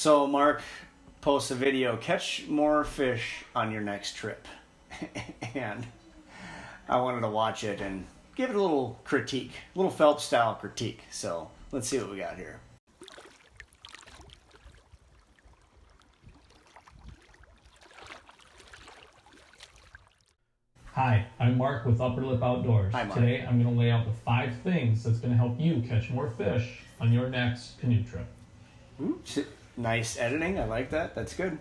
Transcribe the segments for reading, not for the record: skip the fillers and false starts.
So Mark posts a video, catch more fish on your next trip. And I wanted to watch it and give it a little critique, a little Phelps style critique. So let's see what we got here. Hi, I'm Mark with Upper Lip Outdoors. Hi, Mark. Today I'm going to lay out the 5 things that's going to help you catch more fish on your next canoe trip. Ooh, nice editing. I like that. That's good.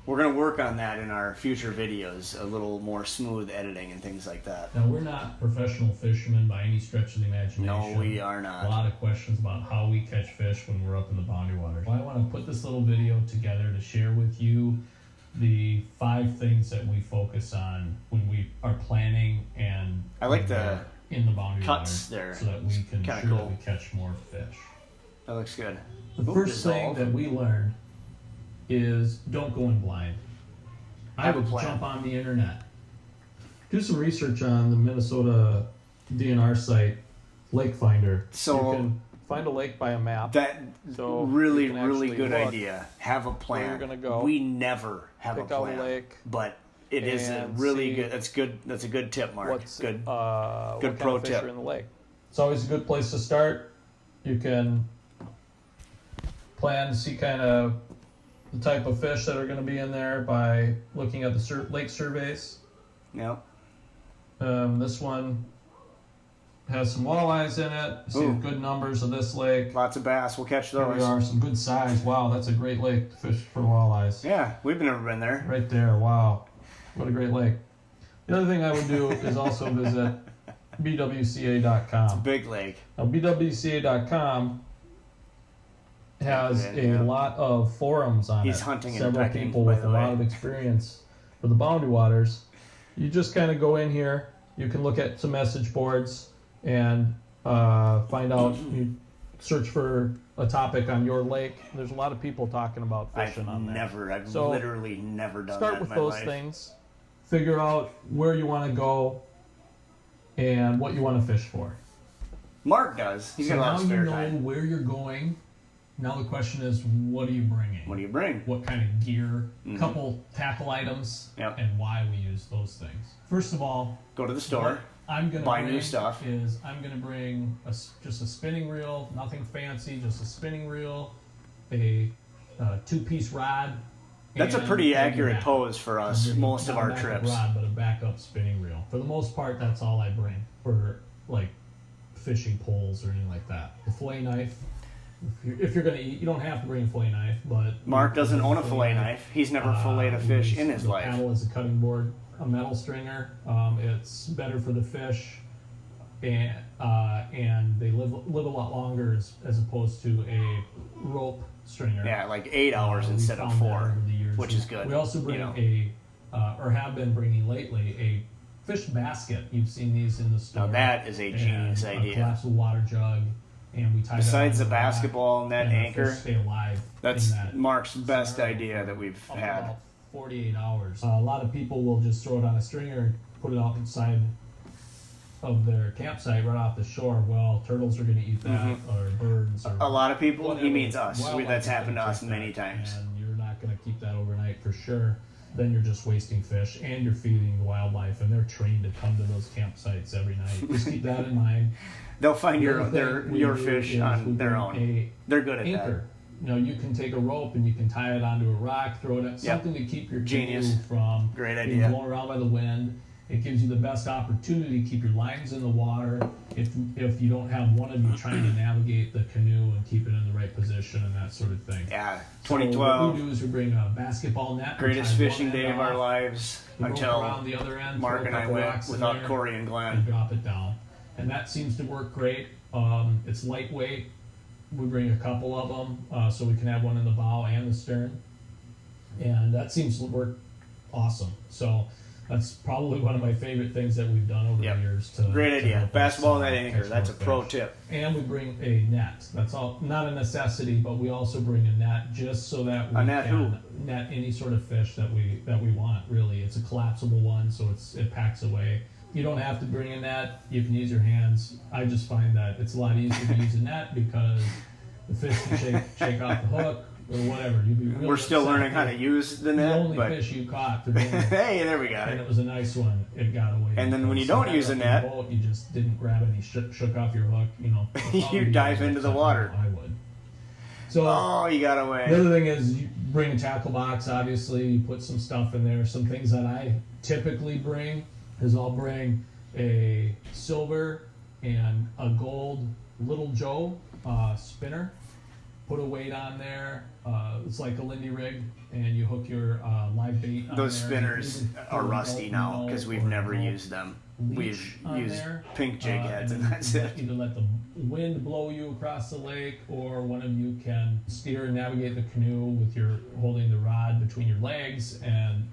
We're going to work on that in our future videos, a little more smooth editing and things like that. Now, we're not professional fishermen by any stretch of the imagination. No, we are not. A lot of questions about how we catch fish when we're up in the boundary waters. Well, I want to put this little video together to share with you the 5 things that we focus on when we are planning and I like the in the boundary cuts waters there. so that we can Kinda ensure cool. that we catch more fish. That looks good. The first thing that we learned is don't go in blind. I would jump on the internet. Do some research on the Minnesota DNR site, Lake Finder. So you can find a lake by a map. That So really you can good actually look idea. Have a plan. where you're gonna go. We never have Pick a out plan. a lake but it is a and really see good. That's good. That's a good tip, Mark. what's Good. what kind pro of fish tip. are in the lake. It's always a good place to start. You can plan to see kind of the type of fish that are going to be in there by looking at the lake surveys. Yep. This one has some walleyes in it. You see Ooh. good numbers of this lake. Lots of bass. We'll catch Here we those. are, some good size. Wow, that's a great lake to fish for walleyes. Yeah, we've never been there. Right there, wow. What a great lake. The other thing I would do is also visit bwca.com. It's a big lake. Now, bwca.com has Yeah. a lot of forums on it. He's hunting and Several pecking, people by with the a lot way. of experience for the boundary waters. You just kind of go in here. You can look at some message boards and find out. You search for a topic on your lake. There's a lot of people talking about fishing on there. I've So, literally never done Start that with in my those life. things. Figure out where you want to go and what you want to fish for. Mark does. He's got a lot of now spare you know time. where you're going. Now the question is, what are you bringing? What do you bring? What kind of gear? Mhm. Couple tackle items, Yep. and why we use those things. First of all, Go to the store. what I'm gonna buy bring new stuff. Is I'm gonna bring just a spinning reel, nothing fancy, just a spinning reel, a 2-piece rod. That's a and pretty maybe accurate backup. pose for us. Maybe Most of not a our backup trips. rod, but a backup spinning reel. For the most part, that's all I bring for like fishing poles or anything like that. The fillet knife. If you're gonna eat, you don't have to bring a fillet knife, but Mark doesn't own a fillet fillet knife. He's never filleted a we fish use in his the life. paddle as a cutting board, a metal stringer. It's better for the fish, and they live a lot longer as opposed to a rope stringer. Yeah, like 8 hours We instead of found that 4, over the years. which is good. We also bring or have been bringing lately, a fish basket. You've seen these in the store. Now that is a genius and idea. A collapsible water jug, and we tie Besides that the onto rack, basketball net and the anchor, fish stay alive. that's in that Mark's best scenario idea for that we've up had. about 48 hours. A lot of people will just throw it on a stringer and put it out inside of their campsite right off the shore. Well, turtles are going to eat that, or birds. Or A lot of people, he whatever. means us. Wildlife That's is happened to gonna us take many that, times. And you're not going to keep that overnight for sure. Then you're just wasting fish, and you're feeding the wildlife, and they're trained to come to those campsites every night. Just keep that in mind. They'll find The other thing we your do fish is we on their bring own. They're good at anchor. You know, you can take a rope and you can tie it onto a rock, throw it at something to keep your Genius. canoe from Great being idea. blown around by the wind. It gives you the best opportunity to keep your lines in the water if you don't have one of you trying to navigate the canoe and keep it in the right position and that sort of thing. that. Yeah, So what 2012, we do is we bring a basketball net. greatest we tie one fishing day end of our off, lives we rope until around the other end, Mark throw a and I couple went rocks in without there, Corey and and Glenn. drop it down. And that seems to work great. It's lightweight. We bring a couple of them so we can have one in the bow and the stern. And that seems to work awesome. So that's probably one of my favorite things that we've done over the years. Great to idea. help us, Basketball net anchor. catch That's a more pro fish. tip. And we bring a net. That's all. Not a necessity, but we also bring a net just so that we net can net any sort of fish that we want. Really, it's a collapsible one, so it packs away. You don't have to bring a net. You can use your hands. I just find that it's a lot easier to use a net because the fish can shake off the hook or whatever. You'd be really We're still upset learning how to if use the the net, only but fish you caught to begin with, hey, there we got and it. it was a nice one, it got away. And then when you Because don't use a up in net- the boat, you just didn't grab any, shook off your hook. You know, You dive into the water. I would. So Oh, you got the away. other thing is you bring a tackle box. Obviously, you put some stuff in there. Some things that I typically bring is I'll bring a silver and a gold Little Joe spinner. Put a weight on there. It's like a Lindy rig, and you hook your live bait on Those there. spinners You can are put a rusty goat now minnow because we've or never goat used them. leech We've on used there, pink jig heads, and then that's you it. Either let the wind blow you across the lake, or one of you can steer and navigate the canoe with your holding the rod between your legs, and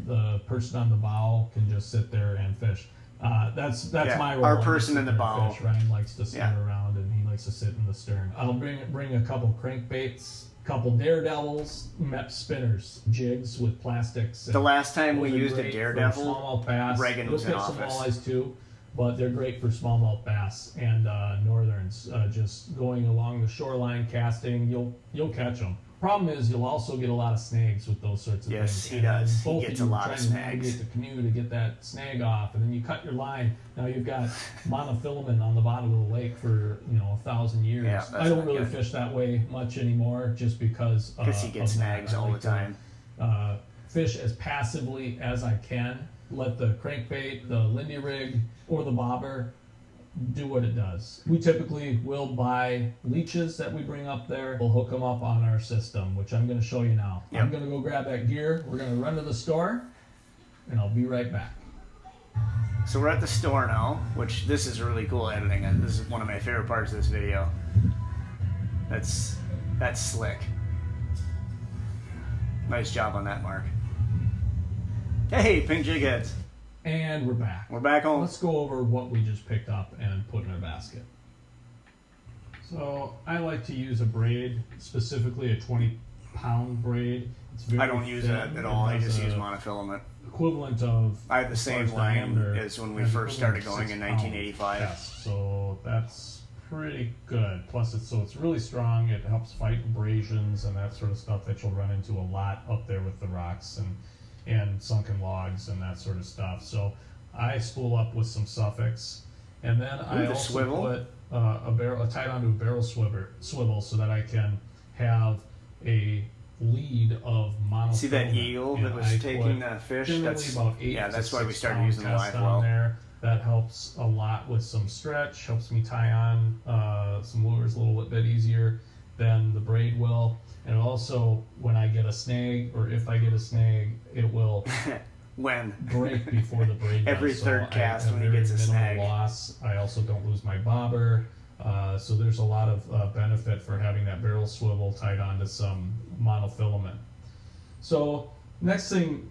the person on the bow can just sit there and fish. That's Yeah, my role. our I just person sit in the there and bow. fish. Ryan likes to swim Yeah. around, and he likes to sit in the stern. I'll bring a couple crankbaits, couple daredevils, MEP spinners, jigs with plastics. The last time we Those are used a great for daredevil, smallmouth bass. Reagan You'll was in catch some office. walleyes too, but they're great for smallmouth bass and northerns. Just going along the shoreline casting, you'll catch them. Problem is, you'll also get a lot of snags with those sorts of Yes, things. he And then does. He both gets of a you lot trying of to snags. navigate the canoe to get that snag off, and then you cut your line. Now you've got monofilament on the bottom of the lake for 1,000 years. Yeah, that's I don't not really good. fish that way much anymore, just because. because he gets of that. snags I all the like to, time. fish as passively as I can. Let the crankbait, the Lindy rig, or the bobber do what it does. We typically will buy leeches that we bring up there. We'll hook them up on our system, which I'm going to show you now. Yep. I'm going to go grab that gear. We're going to run to the store, and I'll be right back. So we're at the store now, which this is really cool editing. And this is one of my favorite parts of this video. That's slick. Nice job on that, Mark. Hey, pink jig heads. And we're back. We're back home. Let's go over what we just picked up and put in our basket. So I like to use a braid, specifically a 20-pound braid. It's very I don't use thin. that at all. I It has just use a monofilament. equivalent of. I have the as far same as line diameter, as when we has first equivalent started of going 6 in pounds 1985. chest. So that's pretty good. Plus, it's really strong. It helps fight abrasions and that sort of stuff that you'll run into a lot up there with the rocks and sunken logs and that sort of stuff. So I spool up with some suffix, and then I the also swivel? put a tie onto a barrel swivel so that I can have a lead of monofilament. See that eagle that And was I taking put the fish? generally That's about 8 yeah. to That's why we 6 started pound using the test live on well. there. That helps a lot with some stretch, helps me tie on some lures a little bit easier than the braid will. And also, when I get a snag, or if I get a snag, it will When break before the braid does. Every third I cast have when he very gets a minimal snag. loss. I also don't lose my bobber. So there's a lot of benefit for having that barrel swivel tied onto some monofilament. So next thing,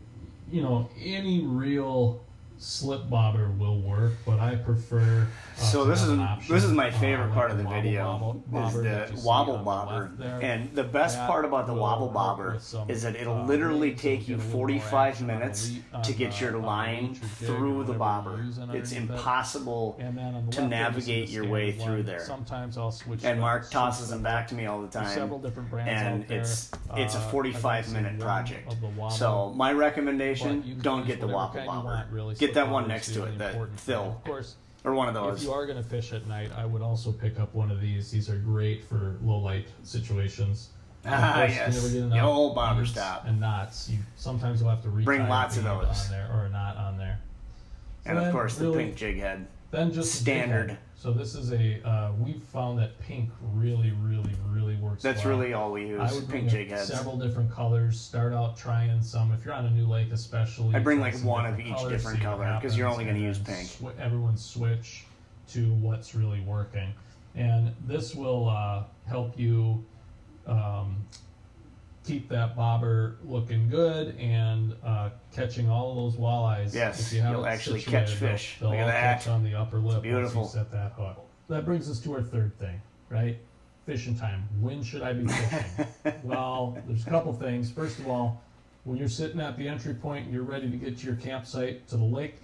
any real slip bobber will work, but I prefer. So to this have is an option, this is my favorite like part of the the wobble video bobber is that the you see wobble on the bobber. left there. And the best That part about the will wobble help bobber with some, is that it'll literally leads. take You'll you get a little more 45 action on the minutes lead- to on get the- your on the line leech or jig or through the whatever bobber. you're using It's underneath it. impossible And then on the to left, you'll navigate see your the way standard through one. there. Sometimes I'll switch. And Mark switch tosses them. them back to me all the There's several time. different brands And out there. it's a I've seen 45-minute one project. of the wobble, So my but you recommendation: can don't use get the whatever wobble kind you bobber. want, really. Get Slip that one bobber's next the to only it, that important thing. Phil, Of course, or one of if those. you are going to fish at night, I would also pick up one of these. These are great for low light situations. And of course, you Yes, never get the enough old bobber beads stop. and knots. Sometimes you'll have to Bring retie a lots of bead those. on there or a knot on there. And So of then course the really- pink jig head. Then just the Standard. jig head. So this is we've found that pink really works. That's well. really all we use. I would bring Pink jig heads. several different colors. Start out trying some. If you're on a new lake, especially, I bring try like some one of different each colors, different see what color, 'cause you're happens, only gonna and use then pink. Everyone switch to what's really working, and this will help you keep that bobber looking good and catching all of those walleyes. Yes, if you have you'll it actually situated, catch fish. They'll Look at all that. catch on the upper lip beautiful. once you set that hook. That brings us to our third thing, right? Fishing time. When should I be fishing? Well, there's a couple things. First of all, when you're sitting at the entry point and you're ready to get to your campsite to the lake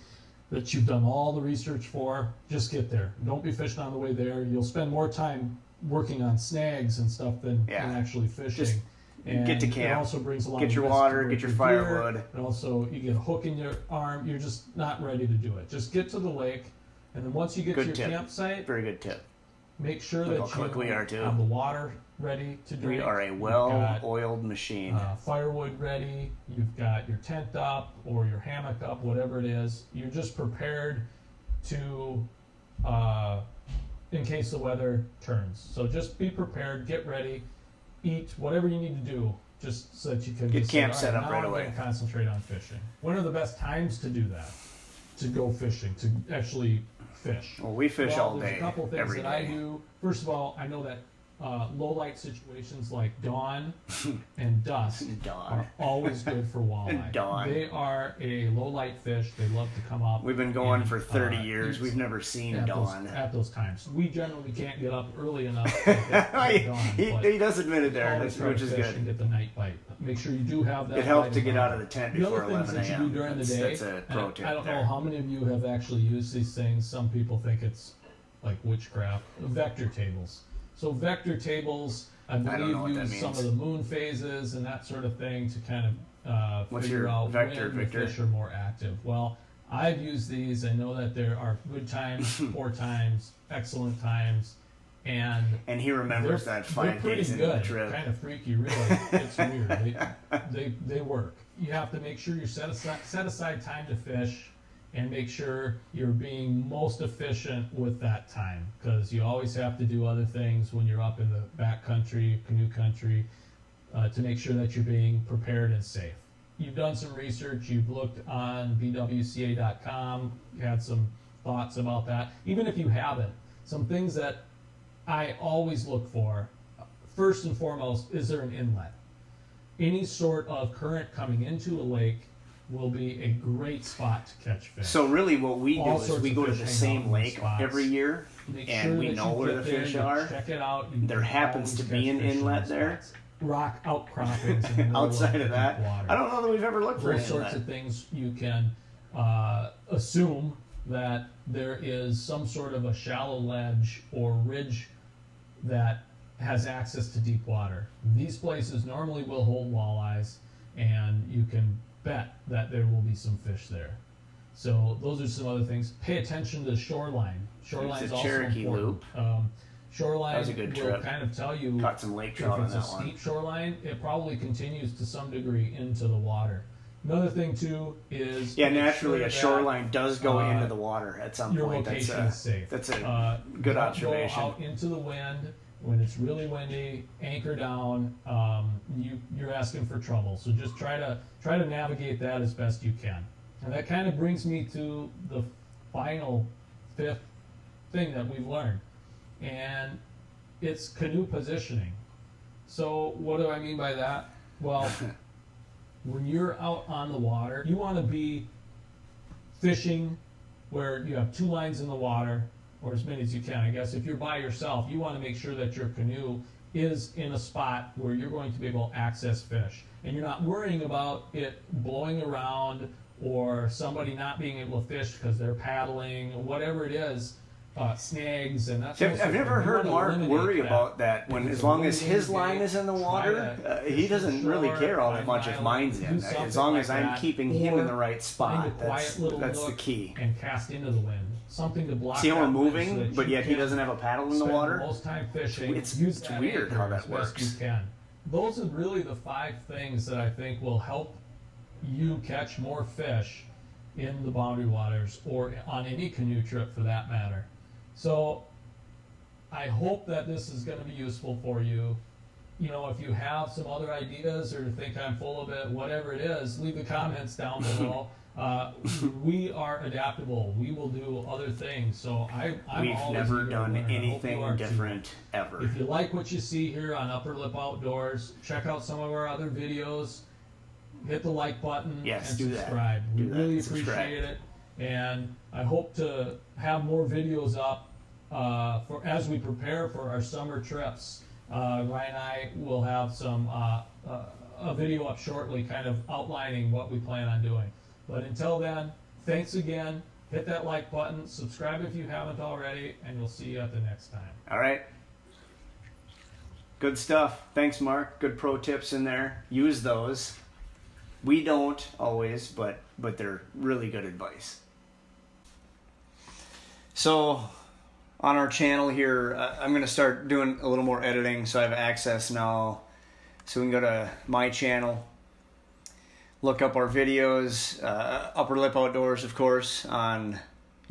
that you've done all the research for, just get there. Don't be fishing on the way there. You'll spend more time working on snags and stuff than actually fishing. Just and get to camp. It also brings a lot Get of your risk water, to get your gear, firewood. and also you get a hook in your arm. You're just not ready to do it. Just get to the lake, and then once you get to your campsite, very good tip. make sure Look that how quick we are, too. you have the water ready to drink. We are a well-oiled machine. Firewood ready. You've got your tent up or your hammock up, whatever it is. You're just prepared to, in case the weather turns. So just be prepared, get ready, eat whatever you need to do, just so that you can get camp say, set up now right I'm away. going to concentrate on fishing. When are the best times to do that? To go fishing, to actually fish. Well, we fish all There's day, a couple things every that I day. do. First of all, I know that low light situations like dawn and dusk are always good for walleye. Dawn. They are a low light fish. They love to come up. We've been going and, for 30 years. eat We've never seen at dawn. at those times. We generally can't get up early enough to get dawn, but he does admit it there, always try which to is fish and good. get the night bite. Make sure you do have that. It helped light to get on. out of the tent The before other things 11 that you a.m. do during the day, That's a pro and tip I don't there. know how many of you have actually used these things. Some people think it's like witchcraft. Vector tables. So vector tables, I don't know what believe, that use some means. of the moon phases and that sort of thing to kind of What's figure your out vector, when the Victor? fish are more active. Well, I've used these. I know that there are good times, poor times, excellent times, and he remembers they're that 5 pretty days into the good. trip. Kind of freaky, really. It's weird. They work. You have to make sure you set aside time to fish, and make sure you're being most efficient with that time, because you always have to do other things when you're up in the back country, canoe country, to make sure that you're being prepared and safe. You've done some research. You've looked on bwca.com. You had some thoughts about that. Even if you haven't, some things that I always look for, first and foremost, is there an inlet? Any sort of current coming into a lake will be a great spot to catch fish. So really what we do All is sorts we of go to fish the hang out same in lake spots. every year, Make and sure we that know you where get the there, fish you are. Check it out. You There can happens always to be catch an fish in inlet those there. spots. Rock outcroppings in the middle Outside of that, deep water. I don't know that we've ever looked for an Those sorts inlet. of things you can assume that there is some sort of a shallow ledge or ridge that has access to deep water. These places normally will hold walleyes, and you can bet that there will be some fish there. So those are some other things. Pay attention to the shoreline. Shoreline It's is a also Cherokee important. Shoreline That was a good will trip. kind of tell you Caught some lake if trout on it's a that one. steep shoreline, it probably continues to some degree into the water. Another thing too is Yeah, make naturally sure a that shoreline does go uh, into the water at some your point. location is safe. That's a good don't observation. Go out into the wind when it's really windy. Anchor down. You're asking for trouble. So just try to navigate that as best you can. And that kind of brings me to the final fifth thing that we've learned, and it's canoe positioning. So what do I mean by that? Well, when you're out on the water, you want to be fishing where you have 2 lines in the water, or as many as you can. I guess if you're by yourself, you want to make sure that your canoe is in a spot where you're going to be able to access fish, and you're not worrying about it blowing around or somebody not being able to fish because they're paddling, whatever it is. Snags and that. I've never heard Mark worry about that. When as long as his line is in the water, he doesn't really care all that much if mine's in. As long as I'm keeping him in the right spot, that's the key. And cast into the wind, something to block. See how we're that wind so moving, that but you yet he can doesn't have a paddle in the spend water. Most time fishing. It's use that weird anchor how that as best works. You can. Those are really the 5 things that I think will help you catch more fish in the boundary waters or on any canoe trip for that matter. So I hope that this is going to be useful for you. You know, if you have some other ideas or think I'm full of it, whatever it is, leave the comments down below. We are adaptable. We will do other things. So I'm We've always never eager to done learn. I hope you anything are too. different ever. If you like what you see here on Upper Lip Outdoors, check out some of our other videos. Hit the like button Yes, and do that. subscribe. We Do that. really Subscribe. appreciate it. And I hope to have more videos up for as we prepare for our summer trips. Ryan and I will have some a video up shortly, kind of outlining what we plan on doing. But until then, thanks again. Hit that like button, subscribe if you haven't already, and we'll see you at the next time. All right. Good stuff. Thanks, Mark. Good pro tips in there. Use those. We don't always, but they're really good advice. So on our channel here, I'm going to start doing a little more editing, so I have access now. So we can go to my channel, look up our videos, Upper Lip Outdoors, of course, on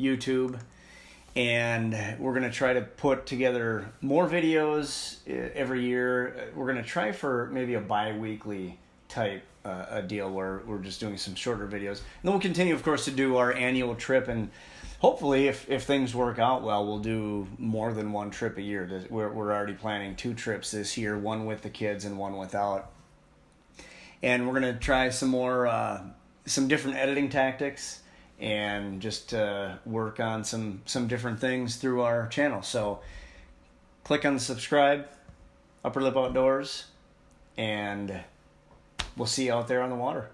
YouTube. And we're going to try to put together more videos every year. We're going to try for maybe a bi-weekly type a deal where we're just doing some shorter videos. And then we'll continue, of course, to do our annual trip. And hopefully, if things work out well, we'll do more than one trip a year. We're already planning 2 trips this year, one with the kids and one without. And we're going to try some more, some different editing tactics, and just work on some different things through our channel. So click on the subscribe, Upper Lip Outdoors, and we'll see you out there on the water.